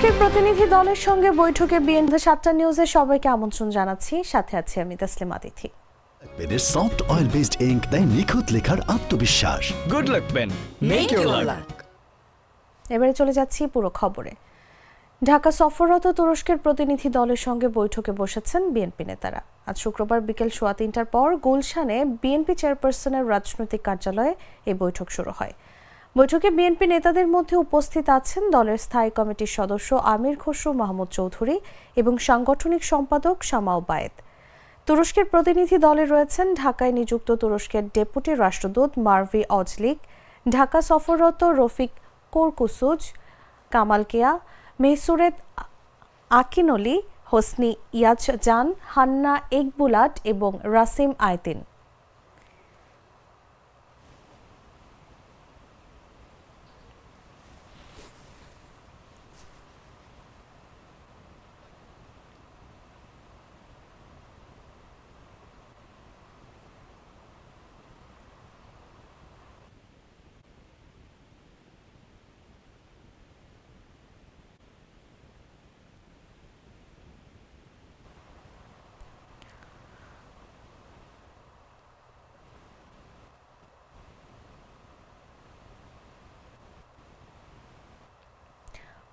তুরস্কের প্রতিনিধি দলের সঙ্গে বৈঠকে বিএনপি 7টা নিউজে সবাইকে আমন্ত্রণ জানাচ্ছি। সাথে আছি আমি তাসলিমা তিথি। পেনের সফট অয়েল বেসড ইঙ্ক দেয় নিখুঁত লেখার আত্মবিশ্বাস। Good luck pen, make your luck. এবারে চলে যাচ্ছি পুরো খবরে। ঢাকা সফররত তুরস্কের প্রতিনিধি দলের সঙ্গে বৈঠকে বসেছেন বিএনপি নেতারা। আজ শুক্রবার বিকেল 3:15টার পর গুলশানে বিএনপি চেয়ারপারসনের রাজনৈতিক কার্যালয়ে এই বৈঠক শুরু হয়। বৈঠকে বিএনপি নেতাদের মধ্যে উপস্থিত আছেন দলের স্থায়ী কমিটির সদস্য আমির খসরু মাহমুদ চৌধুরী এবং সাংগঠনিক সম্পাদক শামাও বায়েদ। তুরস্কের প্রতিনিধি দলে রয়েছেন ঢাকায় নিযুক্ত তুরস্কের ডেপুটি রাষ্ট্রদূত মার্ভি অজলিক, ঢাকা সফররত রফিক কোরকুসুজ, কামাল কেয়া, মেহসুরেত আকিনলি, হোসনি ইয়াজজান, হান্না একবুলাট এবং রাসিম আয়তিন।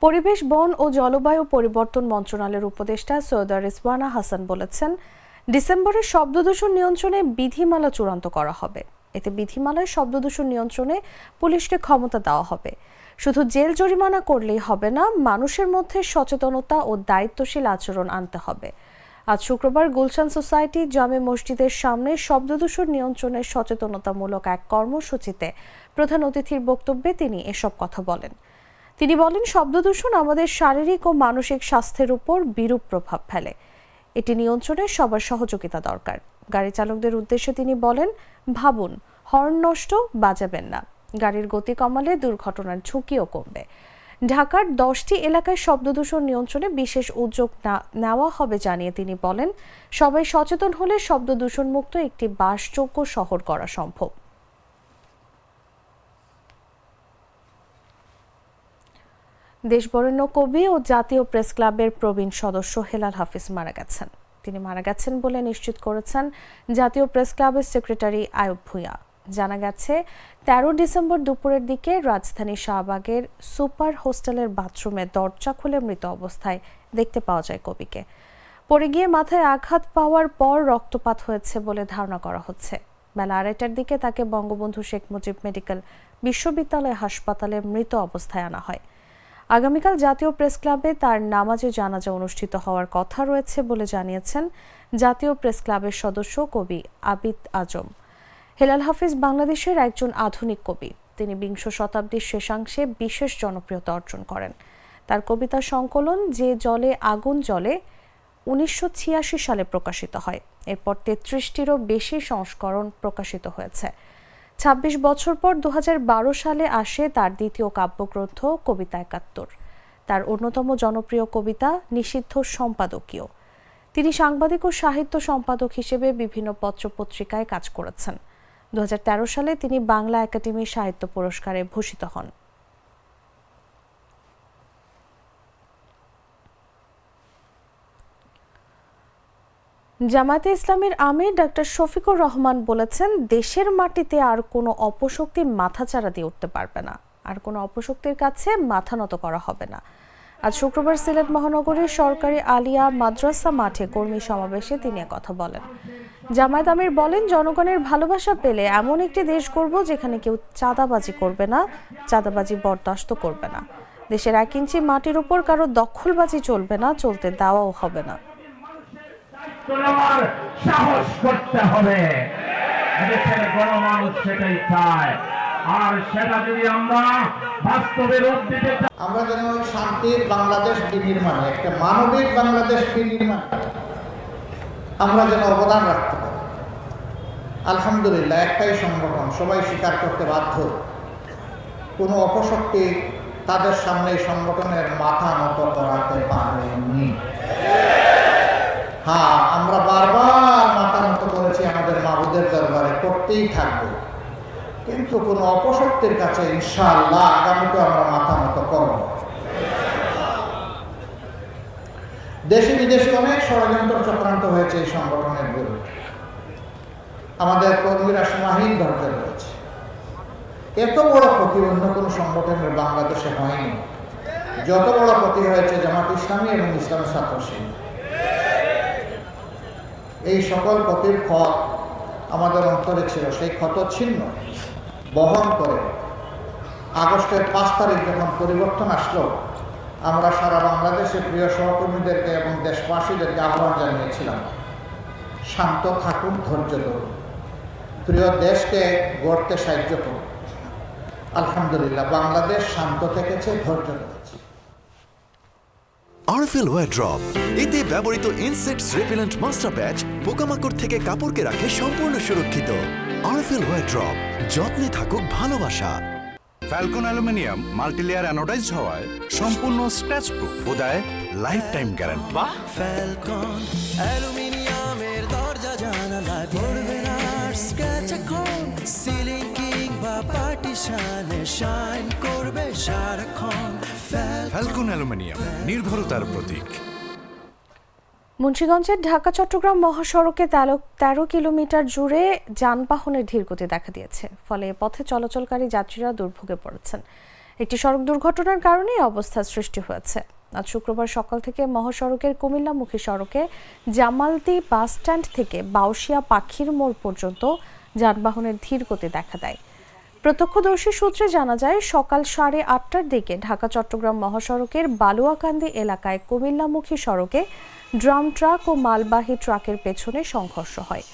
পরিবেশ, বন ও জলবায়ু পরিবর্তন মন্ত্রণালয়ের উপদেষ্টা সৈয়দা রিজওয়ানা হাসান বলেছেন, ডিসেম্বরে শব্দদূষণ নিয়ন্ত্রণে বিধিমালা চূড়ান্ত করা হবে। এতে বিধিমালায় শব্দদূষণ নিয়ন্ত্রণে পুলিশকে ক্ষমতা দেওয়া হবে। শুধু জেল জরিমানা করলেই হবে না, মানুষের মধ্যে সচেতনতা ও দায়িত্বশীল আচরণ আনতে হবে। আজ শুক্রবার গুলশান সোসাইটি জামে মসজিদের সামনে শব্দদূষণ নিয়ন্ত্রণের সচেতনতামূলক এক কর্মসূচিতে প্রধান অতিথির বক্তব্যে তিনি এসব কথা বলেন। তিনি বলেন, শব্দদূষণ আমাদের শারীরিক ও মানসিক স্বাস্থ্যের উপর বিরূপ প্রভাব ফেলে। এটি নিয়ন্ত্রণে সবার সহযোগিতা দরকার। গাড়ি চালকদের উদ্দেশ্যে তিনি বলেন, ভাবুন, হর্ন নষ্ট বাজাবেন না। গাড়ির গতি কমালে দুর্ঘটনার ঝুঁকিও কমবে। ঢাকার 10টি এলাকায় শব্দদূষণ নিয়ন্ত্রণে বিশেষ উদ্যোগ নেওয়া হবে জানিয়ে তিনি বলেন, সবাই সচেতন হলে শব্দদূষণ মুক্ত একটি বাসযোগ্য শহর করা সম্ভব। দেশবরেণ্য কবি ও জাতীয় প্রেস ক্লাবের প্রবীণ সদস্য হেলাল হাফিজ মারা গেছেন। তিনি মারা গেছেন বলে নিশ্চিত করেছেন জাতীয় প্রেস ক্লাবের সেক্রেটারি আয়ুব ভূঁইয়া। জানা গেছে, 13 ডিসেম্বর দুপুরের দিকে রাজধানী শাহবাগের সুপার হোস্টেলের বাথরুমে দরজা খুলে মৃত অবস্থায় দেখতে পাওয়া যায় কবিকে। পড়ে গিয়ে মাথায় আঘাত পাওয়ার পর রক্তপাত হয়েছে বলে ধারণা করা হচ্ছে। বেলা 2:30টার দিকে তাকে বঙ্গবন্ধু শেখ মুজিব মেডিকেল বিশ্ববিদ্যালয় হাসপাতালে মৃত অবস্থায় আনা হয়। আগামীকাল জাতীয় প্রেস ক্লাবে তার নামাজে জানাজা অনুষ্ঠিত হওয়ার কথা রয়েছে বলে জানিয়েছেন জাতীয় প্রেস ক্লাবের সদস্য কবি আবিদ আজম। হেলাল হাফিজ বাংলাদেশের একজন আধুনিক কবি। তিনি 20 শতাব্দীর শেষাংশে বিশেষ জনপ্রিয়তা অর্জন করেন। তার কবিতা সংকলন যে জলে আগুন জ্বলে 1986 সালে প্রকাশিত হয়। এরপর 33টিরও বেশি সংস্করণ প্রকাশিত হয়েছে। 26 বছর পর 2012 সালে আসে তার দ্বিতীয় কাব্যগ্রন্থ কবিতা 71। তার অন্যতম জনপ্রিয় কবিতা নিষিদ্ধ সম্পাদকীয়। তিনি সাংবাদিক ও সাহিত্য সম্পাদক হিসেবে বিভিন্ন পত্রপত্রিকায় কাজ করেছেন। 2013 সালে তিনি বাংলা একাডেমি সাহিত্য পুরস্কারে ভূষিত হন। জামায়াতে ইসলামীর আমির ডক্টর শফিকুর রহমান বলেছেন, দেশের মাটিতে আর কোনো অপশক্তি মাথাচাড়া দিয়ে উঠতে পারবে না, আর কোনো অপশক্তির কাছে মাথা নত করা হবে না। আজ শুক্রবার সিলেট মহানগরীর সরকারি আলিয়া মাদ্রাসা মাঠে কর্মী সমাবেশে তিনি কথা বলেন। জামায়াত আমির বলেন, জনগণের ভালোবাসা পেলে এমন একটি দেশ গড়ব যেখানে কেউ চাঁদাবাজি করবে না, চাঁদাবাজি বরদাস্ত করবে না। দেশের 1 ইঞ্চি মাটির উপর কারো দখলবাজি চলবে না, চলতে দেওয়াও হবে না। সাহস করতে হবে, এদেশের গণমানুষ সেটাই চায়। আর সেটা যদি আমরা বাস্তবে রূপ দিতে চাই, আমরা যেন শান্তির বাংলাদেশ বিনির্মাণে, একটা মানবিক বাংলাদেশ বিনির্মাণে আমরা যেন অবদান রাখতে পারি। আলহামদুলিল্লাহ, একটাই সংগঠন, সবাই স্বীকার করতে বাধ্য, কোনো অপশক্তি তাদের সামনে সংগঠনের মাথা নত করাতে পারেনি। হ্যাঁ, আমরা বারবার মাথা নত করেছি আমাদের মাবুদের দরবারে, করতেই থাকবো, কিন্তু কোনো অপশক্তির কাছে ইনশাআল্লাহ আগামীতে আমরা মাথা নত করব। দেশে বিদেশে অনেক ষড়যন্ত্র চক্রান্ত হয়েছে এই সংগঠনের বিরুদ্ধে। আমাদের কর্মীরা সীমাহীন ধৈর্য রয়েছে। এত বড় ক্ষতি অন্য কোনো সংগঠনের বাংলাদেশে হয়নি যত বড় ক্ষতি হয়েছে জামাত ইসলামী এবং ইসলামী ছাত্র শিবির। এই সকল ক্ষতির ক্ষত আমাদের অন্তরে ছিল, সেই ক্ষত ছিন্ন বহন করে আগস্টের 5 তারিখ যখন পরিবর্তন আসলো, আমরা সারা বাংলাদেশের প্রিয় সহকর্মীদেরকে এবং দেশবাসীদেরকে আহ্বান জানিয়েছিলাম, শান্ত থাকুন, ধৈর্য ধরুন, প্রিয় দেশকে গড়তে সাহায্য করুন। আলহামদুলিল্লাহ বাংলাদেশ শান্ত থেকেছে, ধৈর্য ধরেছে। আরএফএল ওয়্যার ড্রপ, এতে ব্যবহৃত ইনসেক্টস রিপেলেন্ট মাস্টার ব্যাচ পোকামাকড় থেকে কাপড়কে রাখে সম্পূর্ণ সুরক্ষিত। আরএফএল ওয়্যার ড্রপ, যত্নে থাকুক ভালোবাসা। ফ্যালকন অ্যালুমিনিয়াম মাল্টিলেয়ার অ্যানোডাইজড হওয়ায় সম্পূর্ণ স্ক্র্যাচ প্রুফ ও দেয় লাইফ টাইম গ্যারান্টি। ফ্যালকন অ্যালুমিনিয়ামের দরজা জানালায় পড়বে না স্ক্র্যাচ, এখন সিলিং কিংবা পার্টিশনে শাইন করবে সারাক্ষণ। ফ্যালকন অ্যালুমিনিয়াম, নির্ভরতার প্রতীক। মুন্সিগঞ্জের ঢাকা চট্টগ্রাম মহাসড়কে 13 কিলোমিটার জুড়ে যানবাহনের ধীরগতি দেখা দিয়েছে, ফলে পথে চলাচলকারী যাত্রীরা দুর্ভোগে পড়েছেন। একটি সড়ক দুর্ঘটনার কারণে এই অবস্থার সৃষ্টি হয়েছে। আজ শুক্রবার সকাল থেকে মহাসড়কের কুমিল্লামুখী সড়কে জামালদি বাস স্ট্যান্ড থেকে বাউশিয়া পাখির মোড় পর্যন্ত যানবাহনের ধীরগতি দেখা দেয়। প্রত্যক্ষদর্শী সূত্রে জানা যায়, সকাল 8:30টার দিকে ঢাকা চট্টগ্রাম মহাসড়কের বালুয়াকান্দি এলাকায় কুমিল্লামুখী সড়কে ড্রাম ট্রাক ও মালবাহী ট্রাকের পেছনে সংঘর্ষ হয়।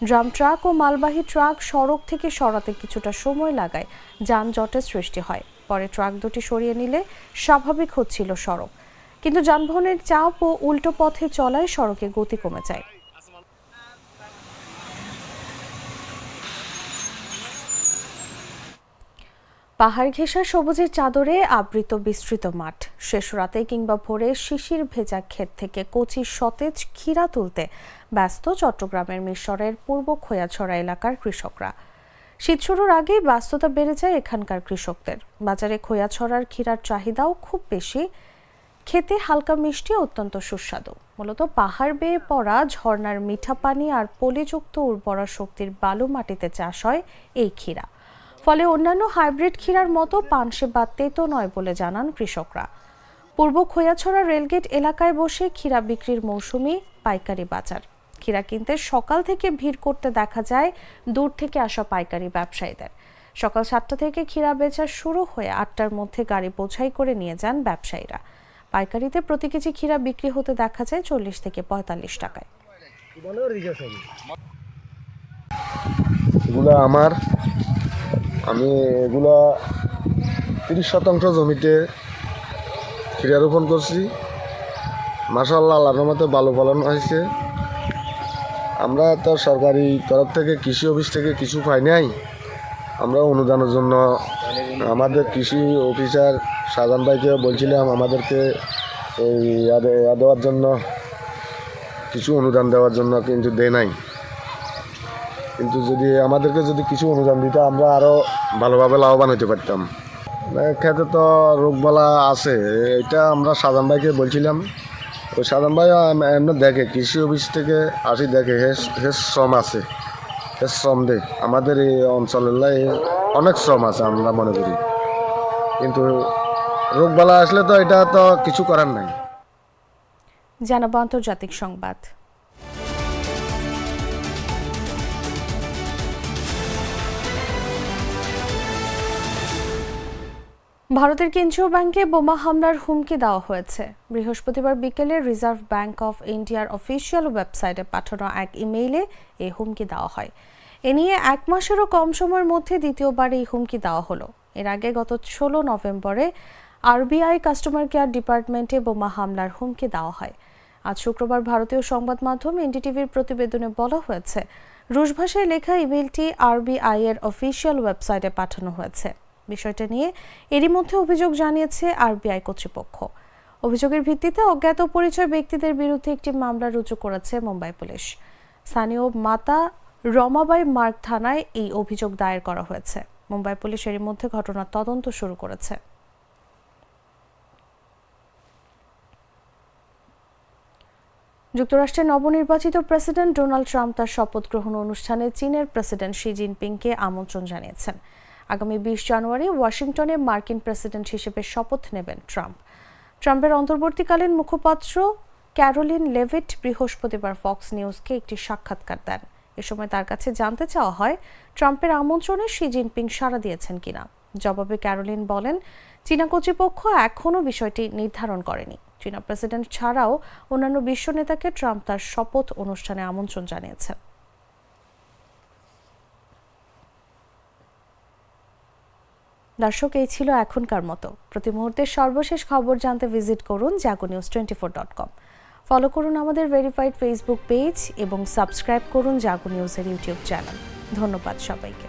ড্রাম ট্রাক ও মালবাহী ট্রাক সড়ক থেকে সরাতে কিছুটা সময় লাগায় যানজটের সৃষ্টি হয়। পরে ট্রাক দুটি সরিয়ে নিলে স্বাভাবিক হচ্ছিল সড়ক, কিন্তু যানবাহনের চাপ ও উল্টো পথে চলায় সড়কে গতি কমে যায়। পাহাড় ঘেঁষা সবুজের চাদরে আবৃত বিস্তৃত মাঠ, শেষ রাতে কিংবা ভোরে শিশির ভেজা ক্ষেত থেকে কচি সতেজ ক্ষীরা তুলতে ব্যস্ত চট্টগ্রামের মিরসরাইয়ের পূর্ব খোয়াছড়া এলাকার কৃষকরা। শীত শুরুর আগেই ব্যস্ততা বেড়ে যায় এখানকার কৃষকদের। বাজারে খোয়াছড়ার ক্ষীরার চাহিদাও খুব বেশি, খেতে হালকা মিষ্টি, অত্যন্ত সুস্বাদু। মূলত পাহাড় বেয়ে পড়া ঝর্ণার মিঠা পানি আর পলিযুক্ত উর্বরা শক্তির বালু মাটিতে চাষ হয় এই ক্ষীরা, ফলে অন্যান্য হাইব্রিড ক্ষীরার মতো পানসে বা তেতো নয় বলে জানান কৃষকরা। পূর্ব খোয়াছড়া রেলগেট এলাকায় বসে ক্ষীরা বিক্রির মৌসুমি পাইকারি বাজার। ক্ষীরা কিনতে সকাল থেকে ভিড় করতে দেখা যায় দূর থেকে আসা পাইকারি ব্যবসায়ীদের। সকাল 7টা থেকে ক্ষীরা বেচা শুরু হয়ে 8টার মধ্যে গাড়ি বোঝাই করে নিয়ে যান ব্যবসায়ীরা। পাইকারিতে প্রতি কেজি ক্ষীরা বিক্রি হতে দেখা যায় 40 থেকে 45 টাকায়। এগুলো আমি এগুলো 30% জমিতে ক্ষীরা রোপণ করছি। মাশাআল্লাহ, আল্লাহর রহমতে ভালো ফলন হয়েছে। আমরা তো সরকারি তরফ থেকে কৃষি অফিস থেকে কিছু পাই নাই। আমরা অনুদানের জন্য আমাদের কৃষি অফিসার শাহজাহান ভাইকে বলছিলাম আমাদেরকে এই দেওয়ার জন্য, কিছু অনুদান দেওয়ার জন্য, কিন্তু দেয় নাই। কিন্তু আমাদেরকে যদি কিছু অনুদান দিত আমরা আরও ভালোভাবে লাভবান হতে পারতাম। খেতে তো রোগবালা আছে, এটা আমরা শাহজাহান ভাইকে বলছিলাম। ওই শাহজাহান ভাই এমনি দেখে, কৃষি অফিস থেকে আসি দেখে, হেস শ্রম আছে, হেস শ্রম দেয়। আমাদের এই অঞ্চলের অনেক শ্রম আছে আমরা মনে করি, কিন্তু রোগবালা আসলে তো এটা তো কিছু করার নাই। জানাবো আন্তর্জাতিক সংবাদ। ভারতের কেন্দ্রীয় ব্যাংকে বোমা হামলার হুমকি দেওয়া হয়েছে। বৃহস্পতিবার বিকেলে রিজার্ভ ব্যাংক অফ ইন্ডিয়ার অফিসিয়াল ওয়েবসাইটে পাঠানো এক ইমেইলে এই হুমকি দেওয়া হয়। এ নিয়ে 1 মাসেরও কম সময়ের মধ্যে দ্বিতীয়বার এই হুমকি দেওয়া হলো। এর আগে গত 16 নভেম্বরে আরবিআই কাস্টমার কেয়ার ডিপার্টমেন্টে বোমা হামলার হুমকি দেওয়া হয়। আজ শুক্রবার ভারতীয় সংবাদ মাধ্যম এনডিটিভির প্রতিবেদনে বলা হয়েছে, রুশ ভাষায় লেখা ইমেইলটি আরবিআই এর অফিসিয়াল ওয়েবসাইটে পাঠানো হয়েছে। বিষয়টা নিয়ে এরই মধ্যে অভিযোগ জানিয়েছে আরবিআই কর্তৃপক্ষ। অভিযোগের ভিত্তিতে অজ্ঞাত পরিচয় ব্যক্তিদের বিরুদ্ধে একটি মামলা রুজু করেছে মুম্বাই পুলিশ। স্থানীয় মাতা রমাবাই মার্গ থানায় এই অভিযোগ দায়ের করা হয়েছে। মুম্বাই পুলিশ এরই মধ্যে ঘটনার তদন্ত শুরু করেছে। যুক্তরাষ্ট্রের নবনির্বাচিত প্রেসিডেন্ট ডোনাল্ড ট্রাম্প তার শপথ গ্রহণ অনুষ্ঠানে চীনের প্রেসিডেন্ট শি জিনপিংকে আমন্ত্রণ জানিয়েছেন। আগামী 20 জানুয়ারি ওয়াশিংটনে মার্কিন প্রেসিডেন্ট হিসেবে শপথ নেবেন ট্রাম্প। ট্রাম্পের অন্তর্বর্তীকালীন মুখপাত্র ক্যারোলিন লেভিট বৃহস্পতিবার ফক্স নিউজকে একটি সাক্ষাৎকার দেন। এ সময় তার কাছে জানতে চাওয়া হয় ট্রাম্পের আমন্ত্রণে শি জিনপিং সাড়া দিয়েছেন কিনা। জবাবে ক্যারোলিন বলেন, চীনা কর্তৃপক্ষ এখনও বিষয়টি নির্ধারণ করেনি। চীনা প্রেসিডেন্ট ছাড়াও অন্যান্য বিশ্ব নেতাকে ট্রাম্প তার শপথ অনুষ্ঠানে আমন্ত্রণ জানিয়েছেন। দর্শক, এই ছিল এখনকার মতো। প্রতি মুহূর্তের সর্বশেষ খবর জানতে ভিজিট করুন jagonews24.com। ফলো করুন আমাদের ভেরিফাইড ফেসবুক পেজ এবং সাবস্ক্রাইব করুন জাগো নিউজের ইউটিউব চ্যানেল। ধন্যবাদ সবাইকে।